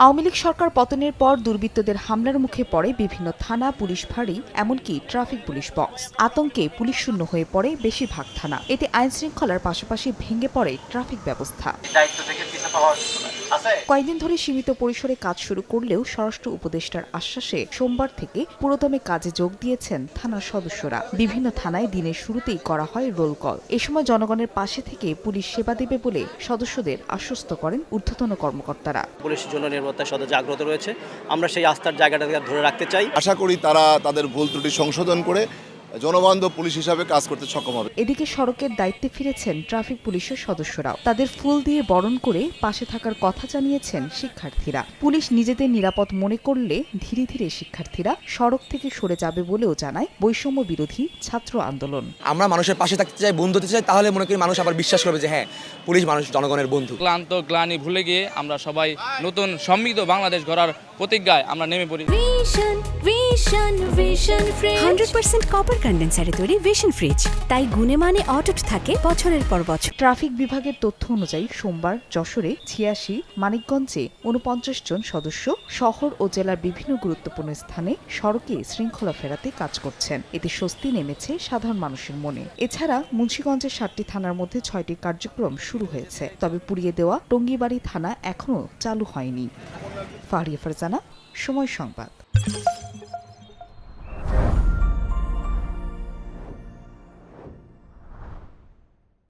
আওয়ামী লীগ সরকার পতনের পর দুর্বৃত্তদের হামলার মুখে পড়ে বিভিন্ন থানা, পুলিশ ফাঁড়ি, এমনকি ট্রাফিক পুলিশ বক্স। আতঙ্কে পুলিশ শূন্য হয়ে পড়ে বেশিরভাগ থানা। এতে আইনশৃঙ্খলার পাশাপাশি ভেঙে পড়ে ট্রাফিক ব্যবস্থা। কয়েকদিন ধরে সীমিত পরিসরে কাজ শুরু করলেও স্বরাষ্ট্র উপদেষ্টার আশ্বাসে সোমবার থেকে পুরোদমে কাজে যোগ দিয়েছেন থানার সদস্যরা। বিভিন্ন থানায় দিনের শুরুতেই করা হয় রোল কল। এ সময় জনগণের পাশে থেকে পুলিশ সেবা দেবে বলে সদস্যদের আশ্বস্ত করেন ঊর্ধ্বতন কর্মকর্তারা। পুলিশের জন্য নিরাপত্তায় সদা জাগ্রত রয়েছে। আমরা সেই আস্থার জায়গাটাকে ধরে রাখতে চাই। আশা করি তারা তাদের ভুল ত্রুটি সংশোধন করে জনবান্ধব পুলিশ হিসাবে কাজ করতে সক্ষম হবে। এদিকে সড়কের দায়িত্বে ফিরেছেন ট্রাফিক পুলিশের সদস্যরাও। তাদের ফুল দিয়ে বরণ করে পাশে থাকার কথা জানিয়েছেন শিক্ষার্থীরা। পুলিশ নিজেদের নিরাপদ মনে করলে ধীরে ধীরে শিক্ষার্থীরা সড়ক থেকে সরে যাবে বলেও জানায় বৈষম্য বিরোধী ছাত্র আন্দোলন। আমরা মানুষের পাশে থাকতে চাই, বন্ধু হতে চাই, তাহলে মনে করি মানুষ আবার বিশ্বাস করবে যে হ্যাঁ, পুলিশ মানুষ জনগণের বন্ধু। ক্লান্ত গ্লানি ভুলে গিয়ে আমরা সবাই নতুন সমৃদ্ধ বাংলাদেশ গড়ার প্রতিজ্ঞায় আমরা নেমে পড়ি। 100% কপার কন্ডেন্সারে তৈরি ভিশন ফ্রিজ, তাই গুণে মানে অটুট থাকে বছরের পর বছর। ট্রাফিক বিভাগের তথ্য অনুযায়ী সোমবার যশোরে ৮৬, মানিকগঞ্জে ৪৯ জন সদস্য শহর ও জেলার বিভিন্ন গুরুত্বপূর্ণ স্থানে সড়কে শৃঙ্খলা ফেরাতে কাজ করছেন। এতে স্বস্তি নেমেছে সাধারণ মানুষের মনে। এছাড়া মুন্সিগঞ্জের ৭টি থানার মধ্যে ৬টি কার্যক্রম শুরু হয়েছে, তবে পুড়িয়ে দেওয়া টঙ্গীবাড়ি থানা এখনও চালু হয়নি। ফারিয়া ফারজানা, সময় সংবাদ।